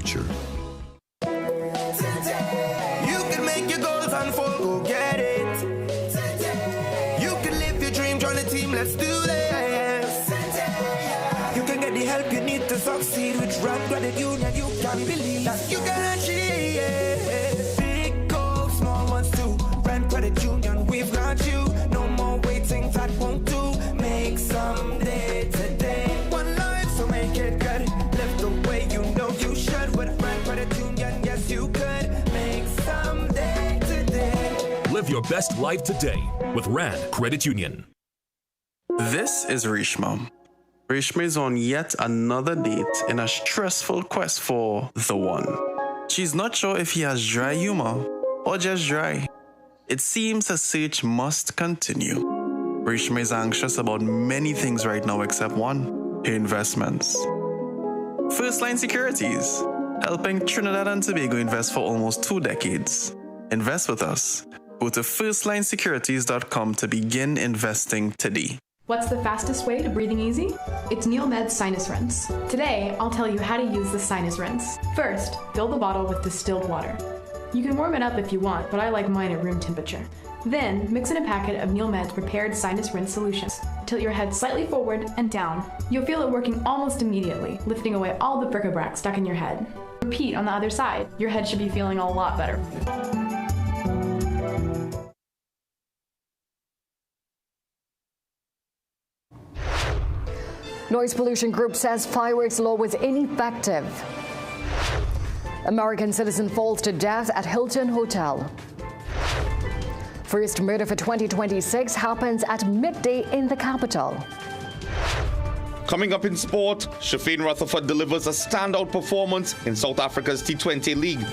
future. You can make your goals unfold, go get it. You can live your dream, join the team, let's do this. You can get the help you need to succeed with Rand Credit Union. You can believe that you can achieve big goals, small ones too. Rand Credit Union, we've got you. No more waiting, that won't do. Make someday today. One life, so make it good. Live the way you know you should. With Rand Credit Union, yes you could. Make someday today. Live your best life today with Rand Credit Union. This is Rishma. Rishma is on yet another date in a stressful quest for the one. She's not sure if he has dry humor or just dry. It seems her search must continue. Rishma is anxious about many things right now except one, her investments. First Line Securities, helping Trinidad and Tobago invest for almost 2 decades. Invest with us. Go to firstlinesecurities.com to begin investing today. What's the fastest way to breathing easy? It's NeilMed's Sinus Rinse. Today, I'll tell you how to use the Sinus Rinse. First, fill the bottle with distilled water. You can warm it up if you want, but I like mine at room temperature. Then, mix in a packet of NeilMed's prepared Sinus Rinse solutions. Tilt your head slightly forward and down. You'll feel it working almost immediately, lifting away all the bric-a-brac stuck in your head. Repeat on the other side. Your head should be feeling a lot better. Noise pollution group says fireworks law was ineffective. American citizen falls to death at Hilton Hotel. First murder for 2026 happens at midday in the capital. Coming up in sport, Shafeen Rutherford delivers a standout performance in South Africa's T20 League.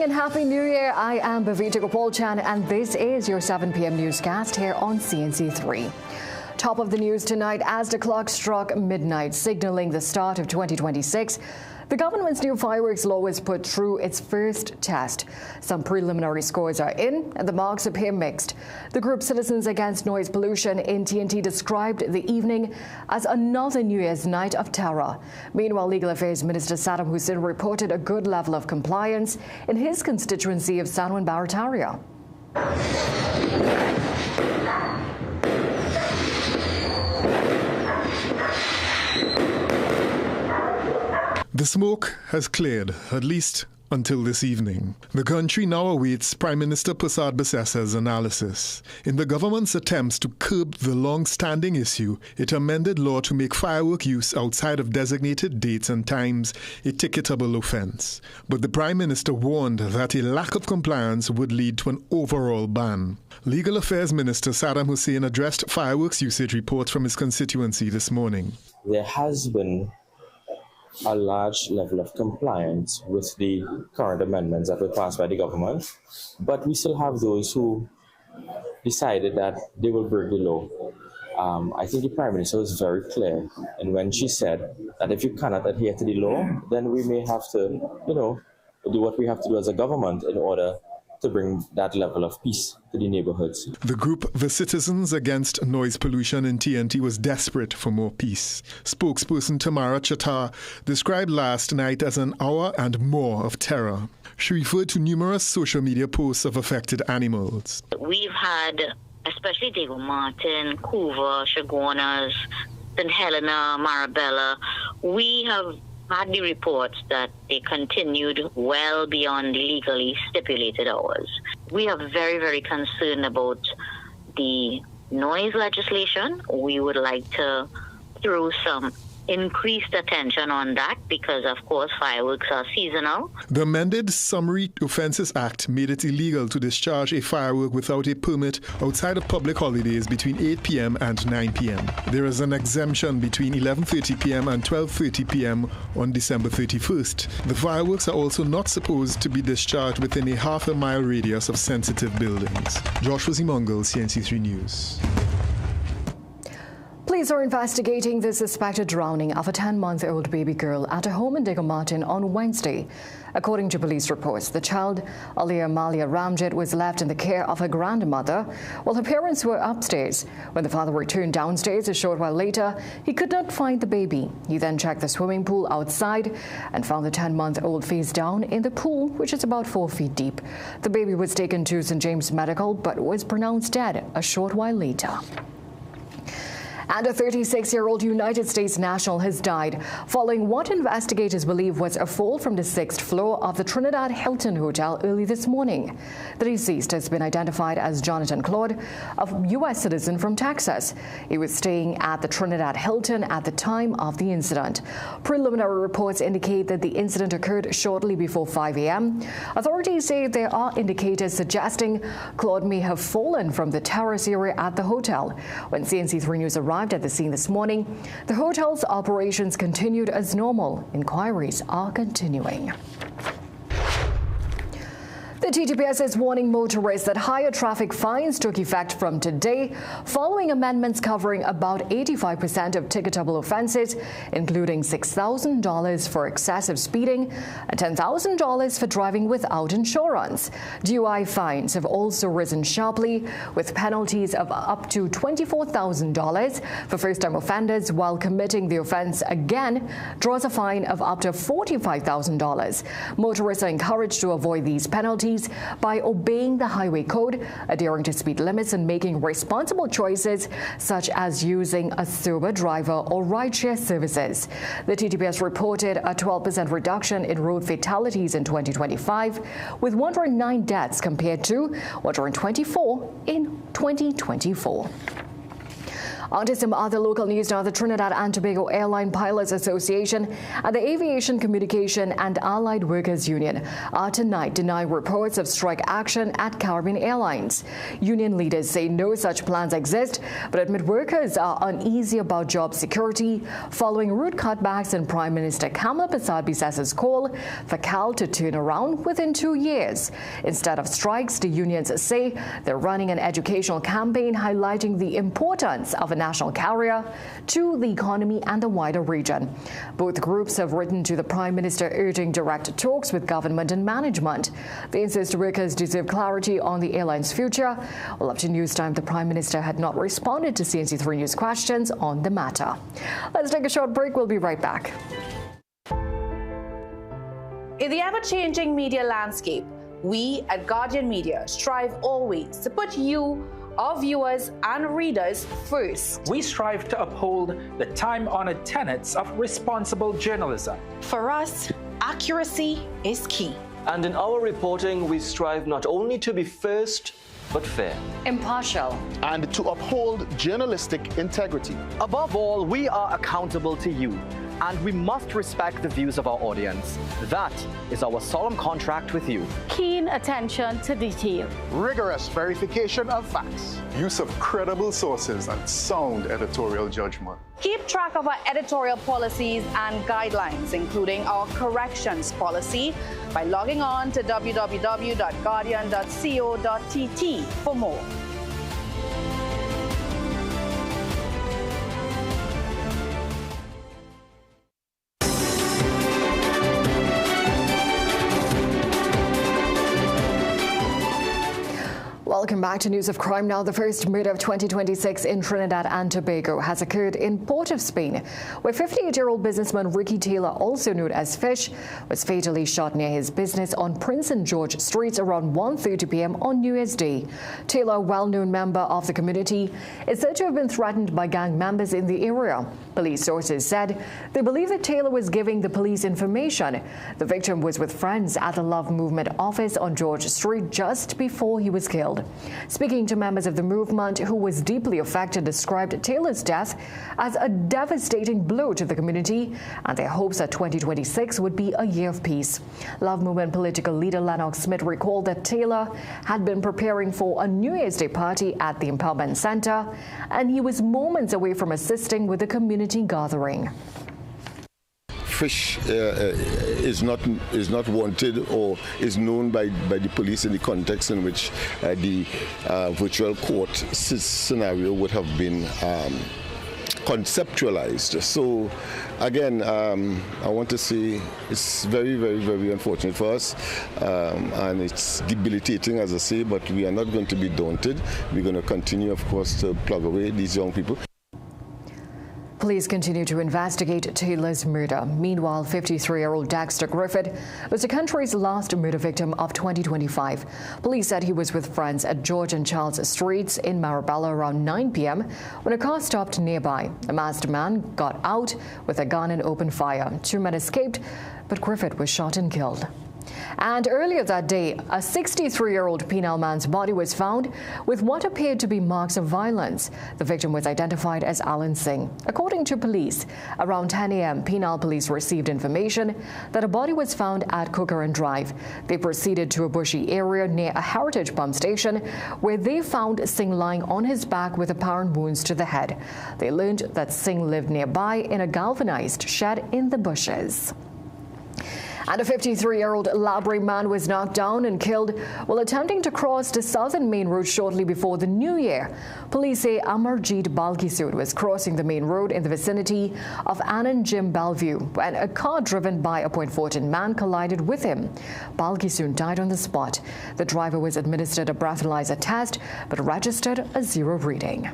Happy New Year. I am Bhavita Gopalchan and this is your 7 p.m. newscast here on CNC3. Top of the news tonight, as the clock struck midnight, signaling the start of 2026, the government's new fireworks law was put through its first test. Some preliminary scores are in and the marks appear mixed. The group Citizens Against Noise Pollution in TNT described the evening as another New Year's night of terror. Meanwhile, Legal Affairs Minister Saddam Hussein reported a good level of compliance in his constituency of Sanwan Barataria. The smoke has cleared, at least until this evening. The country now awaits Prime Minister Prasad Basesa's analysis. In the government's attempts to curb the long-standing issue, it amended law to make firework use outside of designated dates and times a ticketable offence. But the Prime Minister warned that a lack of compliance would lead to an overall ban. Legal Affairs Minister Saddam Hussein addressed fireworks usage reports from his constituency this morning. There has been a large level of compliance with the current amendments that were passed by the government, but we still have those who decided that they will break the law. I think the Prime Minister was very clear, and when she said that if you cannot adhere to the law, then we may have to, do what we have to do as a government in order to bring that level of peace to the neighborhoods. The group, the Citizens Against Noise Pollution in TNT, was desperate for more peace. Spokesperson Tamara Chattar described last night as an hour and more of terror. She referred to numerous social media posts of affected animals. We've had, especially Diego Martin, Couva, Chaguanas, St. Helena, Marabella, we have had the reports that they continued well beyond the legally stipulated hours. We are very, very concerned about the noise legislation. We would like to throw some increased attention on that because, of course, fireworks are seasonal. The amended Summary Offences Act made it illegal to discharge a firework without a permit outside of public holidays between 8 p.m. and 9 p.m. There is an exemption between 11:30 p.m. and 12:30 p.m. on December 31st. The fireworks are also not supposed to be discharged within a half-a-mile radius of sensitive buildings. Joshua Zimongal, CNC3 News. Police are investigating the suspected drowning of a 10-month-old baby girl at a home in Martin on Wednesday. According to police reports, the child, Alia Malia Ramjit, was left in the care of her grandmother while her parents were upstairs. When the father returned downstairs a short while later, he could not find the baby. He then checked the swimming pool outside and found the 10-month-old face down in the pool, which is about 4 feet deep. The baby was taken to St. James Medical but was pronounced dead a short while later. And a 36-year-old United States national has died following what investigators believe was a fall from the 6th floor of the Trinidad Hilton Hotel early this morning. The deceased has been identified as Jonathan Claude, a U.S. citizen from Texas. He was staying at the Trinidad Hilton at the time of the incident. Preliminary reports indicate that the incident occurred shortly before 5 a.m. Authorities say there are indicators suggesting Claude may have fallen from the terrace area at the hotel. When CNC3 News arrived at the scene this morning, the hotel's operations continued as normal. Inquiries are continuing. The TTFA is warning motorists that higher traffic fines took effect from today following amendments covering about 85% of ticketable offences, including $6,000 for excessive speeding and $10,000 for driving without insurance. DUI fines have also risen sharply, with penalties of up to $24,000 for first-time offenders, while committing the offence again draws a fine of up to $45,000. Motorists are encouraged to avoid these penalties by obeying the highway code, adhering to speed limits, and making responsible choices such as using a sober driver or rideshare services. The TTFA reported a 12% reduction in road fatalities in 2025, with 109 deaths compared to 124 in 2024. On to some other local news now. The Trinidad and Tobago Airline Pilots Association and the Aviation Communication and Allied Workers Union are tonight denying reports of strike action at Caribbean Airlines. Union leaders say no such plans exist, but admit workers are uneasy about job security following route cutbacks and Prime Minister Kamla Persad-Bissess's call for CAL to turn around within 2 years. Instead of strikes, the unions say they're running an educational campaign highlighting the importance of a national carrier to the economy and the wider region. Both groups have written to the Prime Minister urging direct talks with government and management. They insist workers deserve clarity on the airline's future. Well, up to news time, the Prime Minister had not responded to CNC3 News questions on the matter. Let's take a short break. We'll be right back. In the ever-changing media landscape, we at Guardian Media strive always to put you, our viewers and readers, first. We strive to uphold the time-honored tenets of responsible journalism. For us, accuracy is key. And in our reporting, we strive not only to be first, but fair, impartial, and to uphold journalistic integrity. Above all, we are accountable to you, and we must respect the views of our audience. That is our solemn contract with you. Keen attention to detail. Rigorous verification of facts. Use of credible sources and sound editorial judgment. Keep track of our editorial policies and guidelines, including our corrections policy, by logging on to www.guardian.co.tt for more. Welcome back to News of Crime now. The first murder of 2026 in Trinidad and Tobago has occurred in Port of Spain, where 58-year-old businessman Ricky Taylor, also known as Fish, was fatally shot near his business on Prince and George Streets around 1:30 p.m. on New Year's Day. Taylor, a well-known member of the community, is said to have been threatened by gang members in the area. Police sources said they believe that Taylor was giving the police information. The victim was with friends at the Love Movement office on George Street just before he was killed. Speaking to members of the movement who was deeply affected, described Taylor's death as a devastating blow to the community and their hopes that 2026 would be a year of peace. Love Movement political leader Lennox Smith recalled that Taylor had been preparing for a New Year's Day party at the Empowerment Center, and he was moments away from assisting with the community gathering. Fish is not wanted or is known by the police in the context in which the virtual court scenario would have been conceptualized. So again, I want to say it's very, very, very unfortunate for us, and it's debilitating, as I say, but we are not going to be daunted. We're going to continue, of course, to plug away these young people. Police continue to investigate Taylor's murder. Meanwhile, 53-year-old Dexter Griffith was the country's last murder victim of 2025. Police said he was with friends at George and Charles Streets in Marabella around 9 p.m. when a car stopped nearby. A masked man got out with a gun and opened fire. 2 men escaped, but Griffith was shot and killed. And earlier that day, a 63-year-old Penal man's body was found with what appeared to be marks of violence. The victim was identified as Alan Singh. According to police, around 10 a.m., Penal police received information that a body was found at Cooker Drive. They proceeded to a bushy area near a heritage pump station where they found Singh lying on his back with apparent wounds to the head. They learned that Singh lived nearby in a galvanized shed in the bushes. And a 53-year-old Labray man was knocked down and killed while attempting to cross the southern main road shortly before the new year. Police say Amarjeet Balkisud was crossing the main road in the vicinity of Anand Jim Bellevue when a car driven by a Point Fortin man collided with him. Balkisud died on the spot. The driver was administered a breathalyzer test but registered a 0 reading.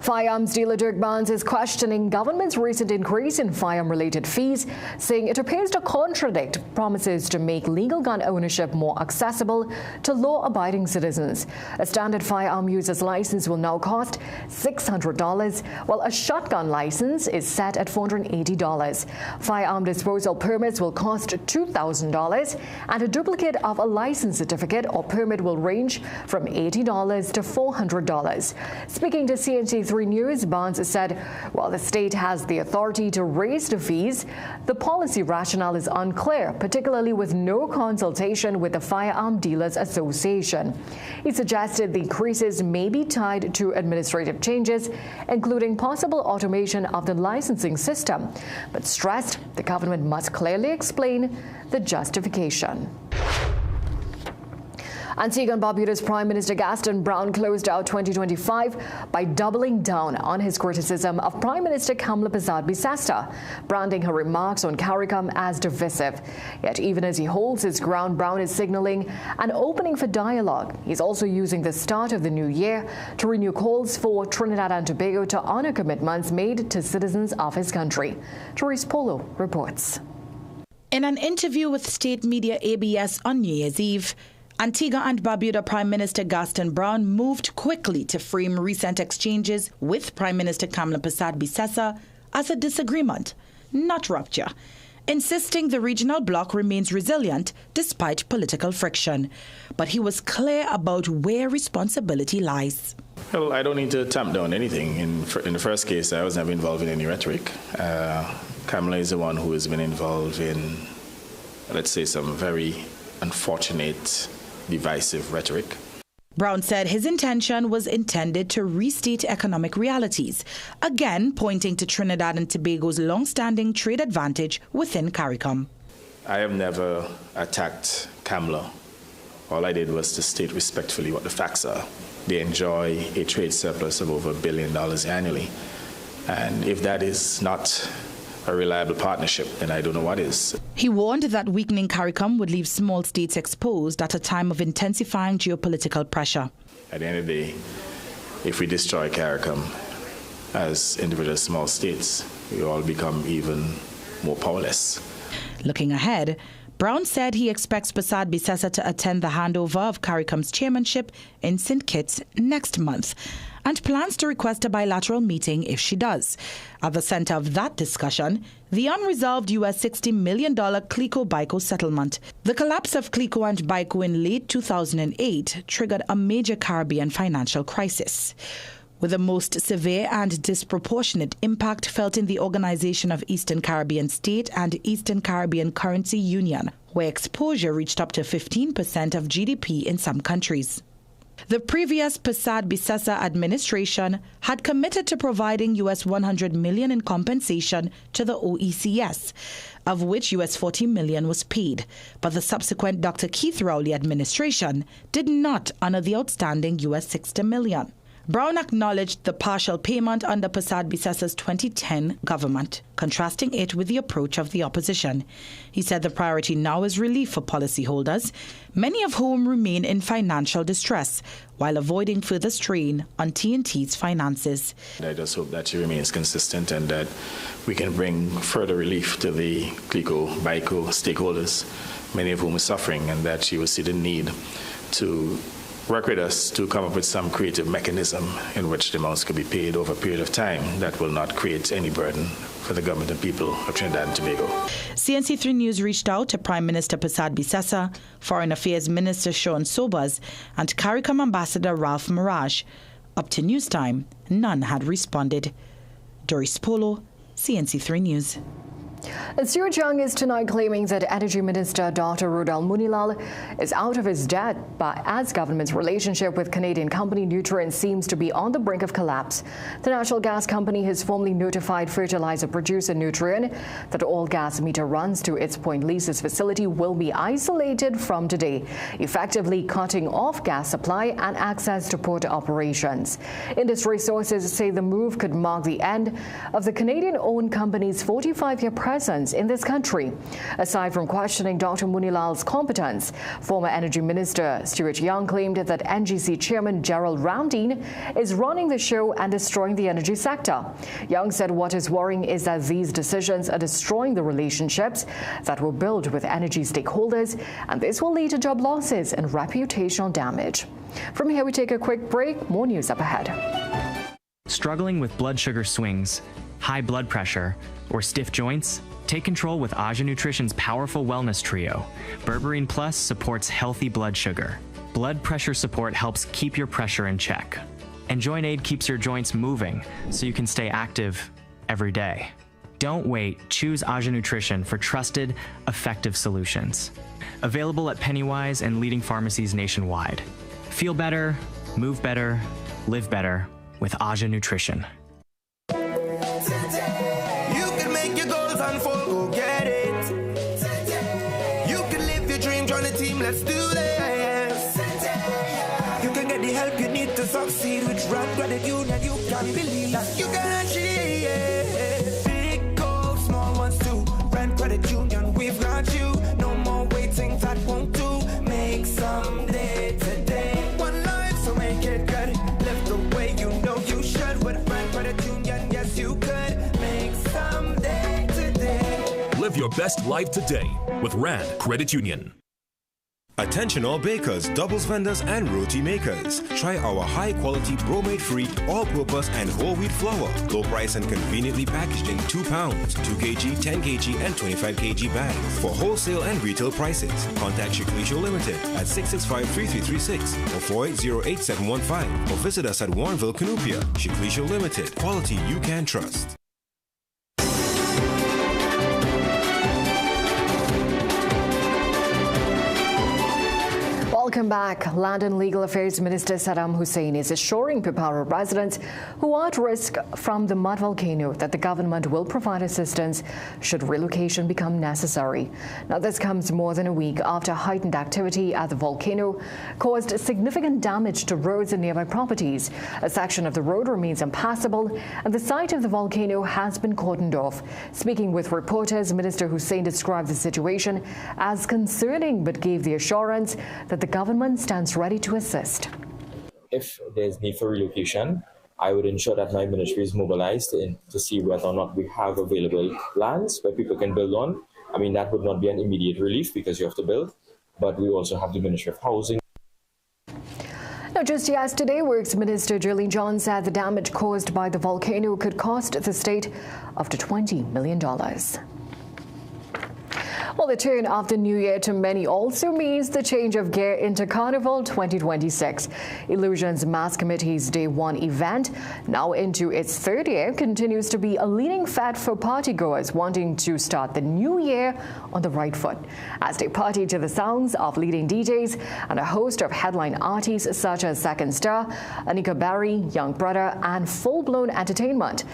Firearms dealer Dirk Barnes is questioning government's recent increase in firearm-related fees, saying it appears to contradict promises to make legal gun ownership more accessible to law-abiding citizens. A standard firearm user's license will now cost $600, while a shotgun license is set at $480. Firearm disposal permits will cost $2,000, and a duplicate of a license certificate or permit will range from $80 to $400. Speaking to CNC3 News, Barnes said while the state has the authority to raise the fees, the policy rationale is unclear, particularly with no consultation with the Firearm Dealers Association. He suggested the increases may be tied to administrative changes, including possible automation of the licensing system, but stressed the government must clearly explain the justification. Antigua and Barbuda's Prime Minister Gaston Brown closed out 2025 by doubling down on his criticism of Prime Minister Kamla Persad-Bissessar, branding her remarks on CARICOM as divisive. Yet even as he holds his ground, Brown is signaling an opening for dialogue. He's also using the start of the new year to renew calls for Trinidad and Tobago to honor commitments made to citizens of his country. Therese Polo reports. In an interview with state media ABS on New Year's Eve, Antigua and Barbuda Prime Minister Gaston Brown moved quickly to frame recent exchanges with Prime Minister Kamla Persad-Bissessar as a disagreement, not rupture, insisting the regional bloc remains resilient despite political friction. But he was clear about where responsibility lies. Well, I don't need to tamp down anything. In the first case, I was never involved in any rhetoric. Kamla is the one who has been involved in, let's say, some very unfortunate divisive rhetoric. Brown said his intention was intended to restate economic realities, again pointing to Trinidad and Tobago's long-standing trade advantage within CARICOM. I have never attacked Kamla. All I did was to state respectfully what the facts are. They enjoy a trade surplus of over $1 billion annually. And if that is not a reliable partnership, then I don't know what is. He warned that weakening CARICOM would leave small states exposed at a time of intensifying geopolitical pressure. At the end of the day, if we destroy CARICOM as individual small states, we all become even more powerless. Looking ahead, Brown said he expects Persad-Bissessar to attend the handover of CARICOM's chairmanship in St. Kitts next month, and plans to request a bilateral meeting if she does. At the center of that discussion, the unresolved US $60 million CLICO-BICO settlement. The collapse of CLICO and BICO in late 2008 triggered a major Caribbean financial crisis, with the most severe and disproportionate impact felt in the Organization of Eastern Caribbean State and Eastern Caribbean Currency Union, where exposure reached up to 15% of GDP in some countries. The previous Persad-Bissessar administration had committed to providing US $100 million in compensation to the OECS, of which US $40 million was paid. But the subsequent Dr. Keith Rowley administration did not honor the outstanding US $60 million. Brown acknowledged the partial payment under Prasad Bissasa's 2010 government, contrasting it with the approach of the opposition. He said the priority now is relief for policyholders, many of whom remain in financial distress, while avoiding further strain on TNT's finances. I just hope that she remains consistent and that we can bring further relief to the BICO stakeholders, many of whom are suffering, and that she will see the need to work with us to come up with some creative mechanism in which the amounts could be paid over a period of time that will not create any burden for the government and people of Trinidad and Tobago. CNC3 News reached out to Prime Minister Prasad Bissassa, Foreign Affairs Minister Sean Sobers, and CARICOM Ambassador Ralph Mirage. Up to news time, none had responded. Doris Polo, CNC3 News. Stuart Young is tonight claiming that Energy Minister Dr. Rodal Munilal is out of his depth as government's relationship with Canadian company Nutrien seems to be on the brink of collapse. The natural gas company has formally notified fertilizer producer Nutrien that all gas meter runs to its Point Leases facility will be isolated from today, effectively cutting off gas supply and access to port operations. Industry sources say the move could mark the end of the Canadian-owned company's 45-year presence in this country. Aside from questioning Dr. Munilal's competence, former Energy Minister Stuart Young claimed that NGC Chairman Gerald Roundine is running the show and destroying the energy sector. Young said what is worrying is that these decisions are destroying the relationships that were built with energy stakeholders, and this will lead to job losses and reputational damage. From here, we take a quick break. More news up ahead. Struggling with blood sugar swings, high blood pressure, or stiff joints? Take control with Aja Nutrition's powerful wellness trio. Berberine Plus supports healthy blood sugar. Blood pressure support helps keep your pressure in check. And Joint Aid keeps your joints moving so you can stay active every day. Don't wait. Choose Aja Nutrition for trusted, effective solutions. Available at Pennywise and leading pharmacies nationwide. Feel better, move better, live better with Aja Nutrition. Let's do this. You can get the help you need to succeed with Rand Credit Union. You can believe that you can achieve. Big goals, small ones too. Rand Credit Union, we've got you. No more waiting, that won't do. Make someday today. One life, so make it good. Live the way you know you should. With Rand Credit Union, yes you could. Make someday today. Live your best life today with Rand Credit Union. Attention all bakers, doubles vendors, and roti makers. Try our high-quality bromate-free, all-purpose, and whole wheat flour. Low price and conveniently packaged in 2 pounds, 2 kg, 10 kg, and 25 kg bags. For wholesale and retail prices, contact Shiklisho Limited at 665-3336 or 480-8715 or visit us at Warrenville, Canoopia. Shiklisho Limited, quality you can trust. Welcome back. Land and Legal Affairs Minister Saddam Hussein is assuring Pipara residents who are at risk from the mud volcano that the government will provide assistance should relocation become necessary. Now, this comes more than a week after heightened activity at the volcano caused significant damage to roads and nearby properties. A section of the road remains impassable, and the site of the volcano has been cordoned off. Speaking with reporters, Minister Hussein described the situation as concerning but gave the assurance that the government stands ready to assist. If there's need for relocation, I would ensure that my ministry is mobilized to see whether or not we have available lands where people can build on. I mean, that would not be an immediate relief because you have to build, but we also have the Ministry of Housing. Now, just yesterday, Works Minister Julie John said the damage caused by the volcano could cost the state up to $20 million. Well, the turn of the new year to many also means the change of gear into Carnival 2026. Illusion's Mass Committee's Day 1 event, now into its 3rd year, continues to be a leading fad for partygoers wanting to start the new year on the right foot, as they party to the sounds of leading DJs and a host of headline artists such as Second Star, Anika Barry, Young Brother, and Full Blown Entertainment.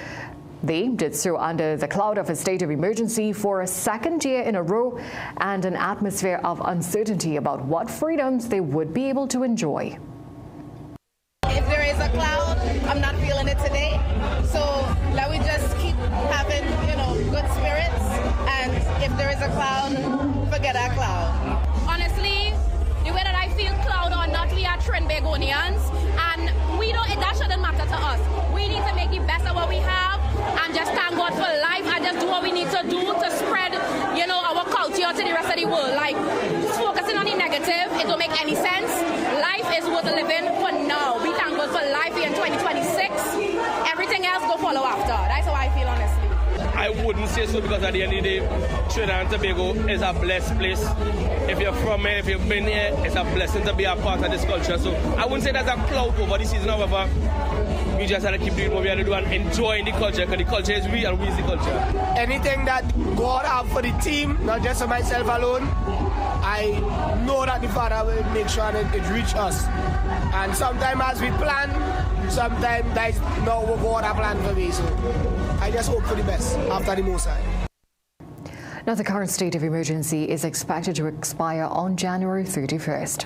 They did so under the cloud of a state of emergency for a 2nd year in a row and an atmosphere of uncertainty about what freedoms they would be able to enjoy. If there is a cloud, I'm not feeling it today. So let we just keep having, good spirits. And if there is a cloud, forget that cloud. Honestly, the way that I feel, cloud or not, we are Trinbagonians, and that shouldn't matter to us. We need to make the best of what we have and just thank God for life and just do what we need to do to spread, our culture to the rest of the world. Like, just focusing on the negative, it don't make any sense. Life is worth living for now. We thank God for life here in 2026. Everything else go follow after. That's how I feel, honestly. I wouldn't say so, because at the end of the day, Trinidad and Tobago is a blessed place. If you're from here, if you've been here, it's a blessing to be a part of this culture. So I wouldn't say there's a cloud over the season, however. We just have to keep doing what we have to do and enjoying the culture, because the culture is real and we is the culture. Anything that God have for the team, not just for myself alone, I know that the Father will make sure that it reach us. And sometimes as we plan, sometimes that's not what God has planned for me. So I just hope for the best after the Most High. Now, the current state of emergency is expected to expire on January 31st.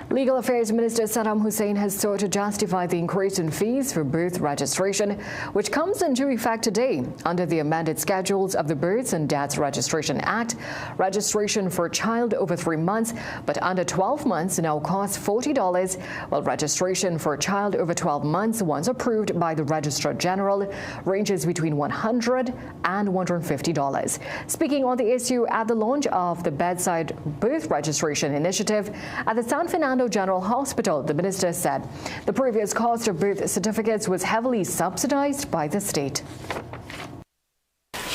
Legal Affairs Minister Saddam Hussein has sought to justify the increase in fees for birth registration, which comes into effect today. Under the amended schedules of the Births and Deaths Registration Act, registration for a child over 3 months but under 12 months now costs $40, while registration for a child over 12 months, once approved by the Registrar General, ranges between $100 and $150. Speaking on the issue at the launch of the Bedside Birth Registration Initiative at the San Fernando General Hospital, the minister said the previous cost of birth certificates was heavily subsidized by the state.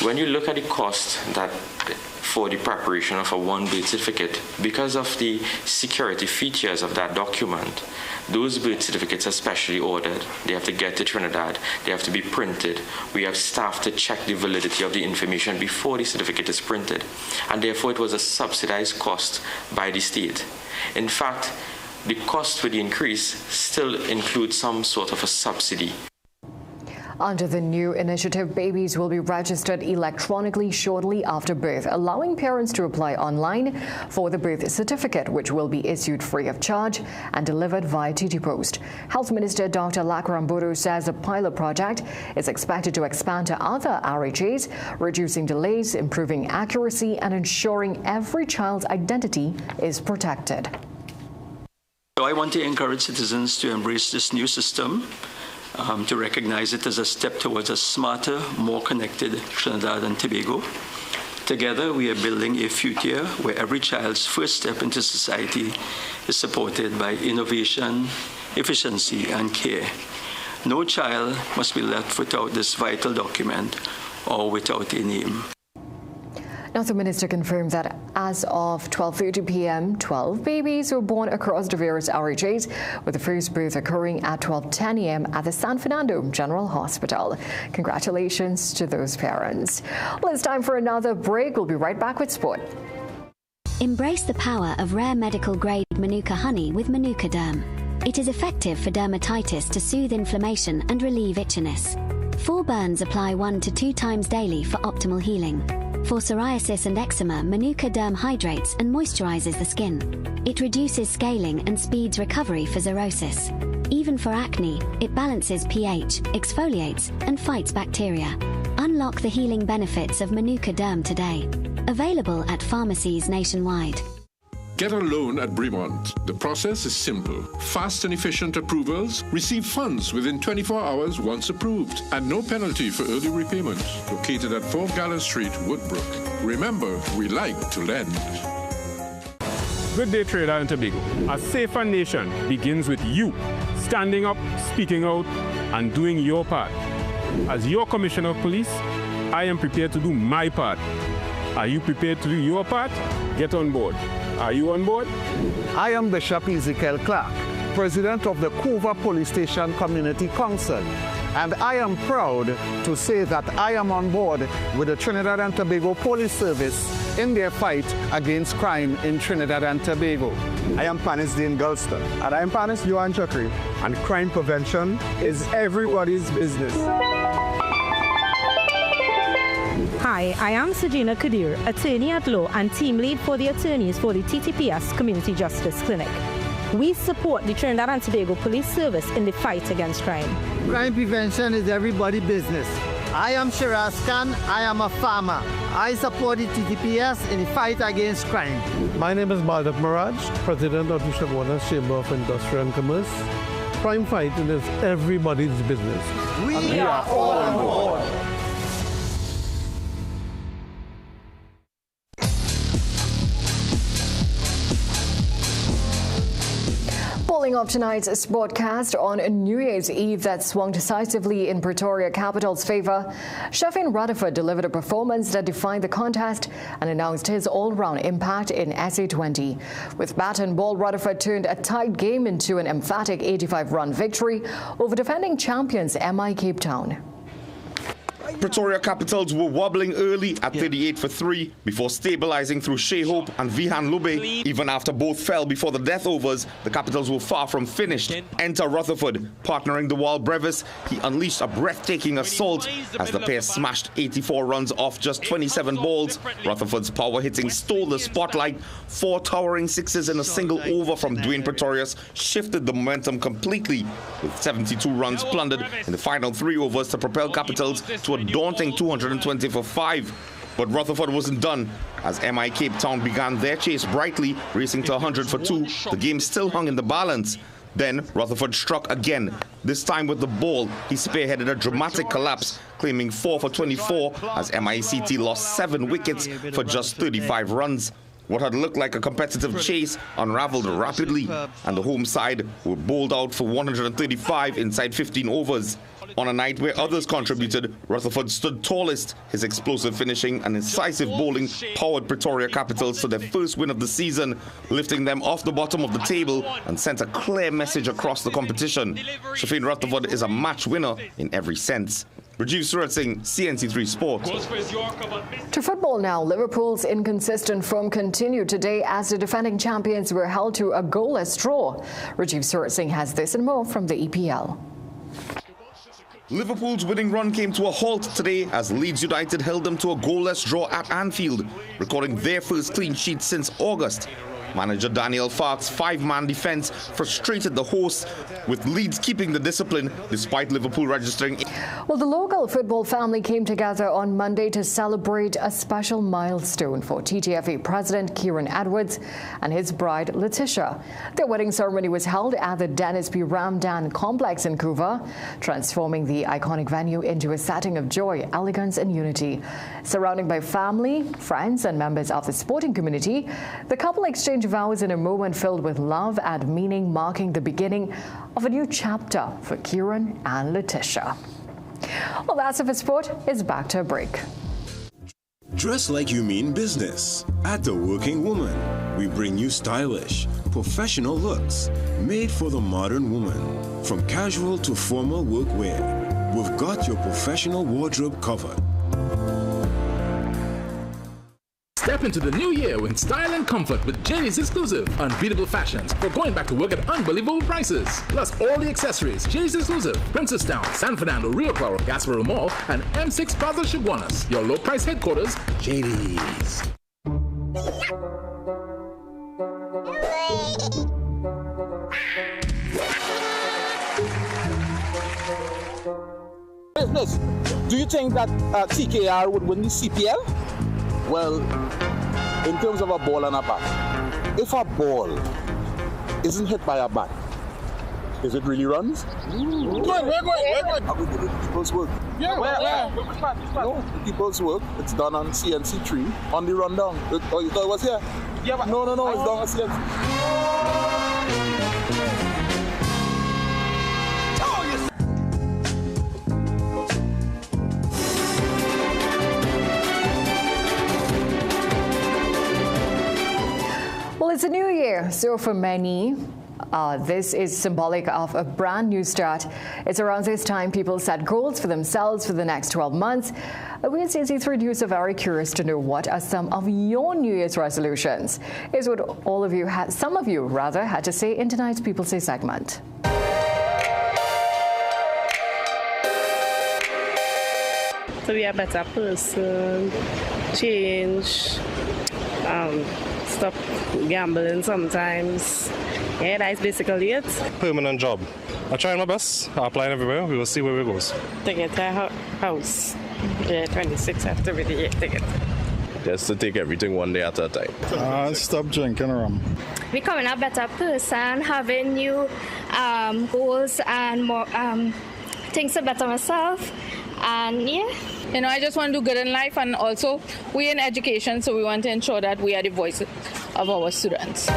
When you look at the cost that for the preparation of a one birth certificate, because of the security features of that document, those birth certificates are specially ordered. They have to get to Trinidad. They have to be printed. We have staff to check the validity of the information before the certificate is printed. And therefore, it was a subsidized cost by the state. In fact, the cost for the increase still includes some sort of a subsidy. Under the new initiative, babies will be registered electronically shortly after birth, allowing parents to apply online for the birth certificate, which will be issued free of charge and delivered via TT Post. Health Minister Dr. Lakrambodo says the pilot project is expected to expand to other RHAs, reducing delays, improving accuracy, and ensuring every child's identity is protected. So I want to encourage citizens to embrace this new system, to recognize it as a step towards a smarter, more connected Trinidad and Tobago. Together, we are building a future where every child's first step into society is supported by innovation, efficiency, and care. No child must be left without this vital document or without a name. Now, the minister confirmed that as of 12:30 p.m., 12 babies were born across the various RHAs, with the first birth occurring at 12:10 a.m. at the San Fernando General Hospital. Congratulations to those parents. Well, it's time for another break. We'll be right back with sport. Embrace the power of rare medical-grade Manuka honey with Manuka Derm. It is effective for dermatitis to soothe inflammation and relieve itchiness. For burns, apply 1 to 2 times daily for optimal healing. For psoriasis and eczema, Manuka Derm hydrates and moisturizes the skin. It reduces scaling and speeds recovery for xerosis. Even for acne, it balances pH, exfoliates, and fights bacteria. Unlock the healing benefits of Manuka Derm today. Available at pharmacies nationwide. Get a loan at Bremont. The process is simple. Fast and efficient approvals. Receive funds within 24 hours once approved. And no penalty for early repayment. Located at 4 Gallo Street, Woodbrook. Remember, we like to lend. Good day, Trinidad and Tobago. A safer nation begins with you. Standing up, speaking out, and doing your part. As your Commissioner of Police, I am prepared to do my part. Are you prepared to do your part? Get on board. Are you on board? I am Bishop Ezekiel Clark, President of the Couva Police Station Community Council, and I am proud to say that I am on board with the Trinidad and Tobago Police Service in their fight against crime in Trinidad and Tobago. I am Panis Dean Gulston. And I am Panis Yuan Chakri. And crime prevention is everybody's business. Hi, I am Sajina Kadir, attorney at law and team lead for the attorneys for the TTPS Community Justice Clinic. We support the Trinidad and Tobago Police Service in the fight against crime. Crime prevention is everybody's business. I am Shiraz Khan. I am a farmer. I support the TTPS in the fight against crime. My name is Madhav Maraj, President of the Shagwana Chamber of Industry and Commerce. Crime fighting is everybody's business. We are all on board. Pulling off tonight's sportcast on New Year's Eve that swung decisively in Pretoria Capital's favour, Shafin Rutherford delivered a performance that defined the contest and announced his all-round impact in SA20. With bat and ball, Rutherford turned a tight game into an emphatic 85-run victory over defending champions MI Cape Town. Pretoria Capitals were wobbling early at 38 for 3 before stabilizing through Shea Hope and Vihan Lube. Even after both fell before the death overs, the Capitals were far from finished. Enter Rutherford. Partnering the Wal Brevis, he unleashed a breathtaking assault as the pair smashed 84 runs off just 27 balls. Rutherford's power hitting stole the spotlight. 4 towering sixes in a single over from Dwayne Pretorius shifted the momentum completely, with 72 runs plundered in the final 3 overs to propel Capitals to a daunting 220 for 5. But Rutherford wasn't done. As MI Cape Town began their chase brightly, racing to 100 for 2, the game still hung in the balance. Then Rutherford struck again, this time with the ball. He spearheaded a dramatic collapse, claiming 4 for 24 as MICT lost 7 wickets for just 35 runs. What had looked like a competitive chase unraveled rapidly, and the home side were bowled out for 135 inside 15 overs. On a night where others contributed, Rutherford stood tallest. His explosive finishing and incisive bowling powered Pretoria Capitals to their first win of the season, lifting them off the bottom of the table and sent a clear message across the competition. Shafin Rutherford is a match winner in every sense. Rajiv Surat Singh, CNC3 Sports. To football now, Liverpool's inconsistent form continued today as the defending champions were held to a goalless draw. Rajiv Surat Singh has this and more from the EPL. Liverpool's winning run came to a halt today as Leeds United held them to a goalless draw at Anfield, recording their first clean sheet since August. Manager Daniel Farke's 5-man defence frustrated the hosts, with Leeds keeping the discipline despite Liverpool registering. Well, the local football family came together on Monday to celebrate a special milestone for TTFA President Kieran Edwards and his bride Letitia. Their wedding ceremony was held at the Dennis P. Ramdan complex in Couva, transforming the iconic venue into a setting of joy, elegance and unity. Surrounded by family, friends and members of the sporting community, the couple exchanged vows in a moment filled with love and meaning, marking the beginning of a new chapter for Kieran and Letitia. Well, that's it for sport. It's back to a break. Dress like you mean business. At The Working Woman, we bring you stylish, professional looks made for the modern woman. From casual to formal workwear, we've got your professional wardrobe covered. Step into the new year with style and comfort with Jenny's exclusive unbeatable fashions for going back to work at unbelievable prices. Plus all the accessories, Jenny's exclusive, Princestown, San Fernando, Rio Claro, Gasparilla Mall, and M6 Plaza Shiguanas. Your low price headquarters, JD's. Business. Do you think that TKR would win the CPL? Well, in terms of a ball and a bat, if a ball isn't hit by a bat, is it really runs? Wait. Are we doing people's work? Yeah, where? No, the people's work, it's done on CNC3 on the rundown. Oh, you thought it was here? Yeah, but no, it's done on CNC. Well, it's a new year, so for many, this is symbolic of a brand new start. It's around this time people set goals for themselves for the next 12 months. We at CNC3 News are very curious to know what are some of your New Year's resolutions. Here's what some of you had to say in tonight's People Say segment. To be a better person, change, stop gambling sometimes, Yeah, that's basically it. Permanent job. I try my best. I apply everywhere. We will see where it goes. To get a house. Yeah, 26 after with the ticket. Just to take everything one day at a time. Stop drinking rum. Becoming a better person, having new goals and more things to better myself. And yeah. You know, I just want to do good in life, and also we're in education, so we want to ensure that we are the voice of our students.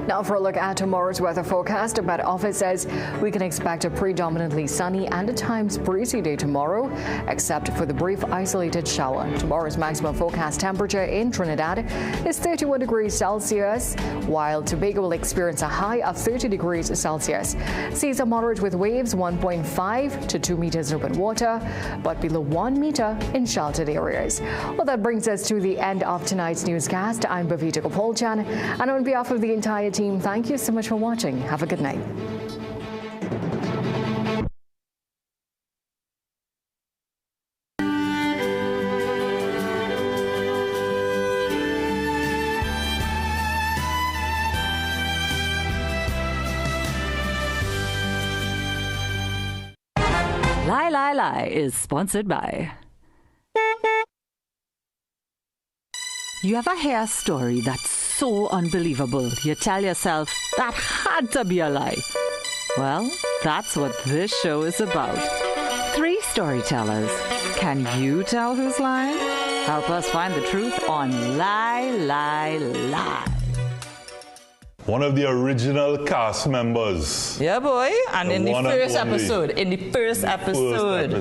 Now for a look at tomorrow's weather forecast. The Met Office says we can expect a predominantly sunny and at times breezy day tomorrow, except for the brief isolated shower. Tomorrow's maximum forecast temperature in Trinidad is 31 degrees Celsius, while Tobago will experience a high of 30 degrees Celsius. Seas are moderate with waves 1.5 to 2 meters in open water, but below 1 meter in sheltered areas. Well, that brings us to the end of tonight's newscast. I'm Bhavita Gopalchan, and on behalf of the entire team, thank you so much for watching. Have a good night. Lie is sponsored by. You ever hear a story that's so unbelievable you tell yourself that had to be a lie? Well, that's what this show is about. 3 storytellers. Can you tell who's lying? Help us find the truth on Lie, Lie, Lie. One of the original cast members. Yeah, boy. And in the first episode.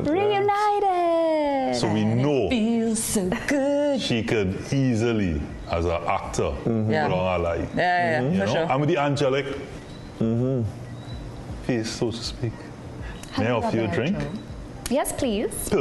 Reunited. So we know. Feels so good. She could easily, as an actor, put on her life. Yeah, you for know? sure. I'm with the angelic face, so to speak. May I offer you a drink? Yes, please.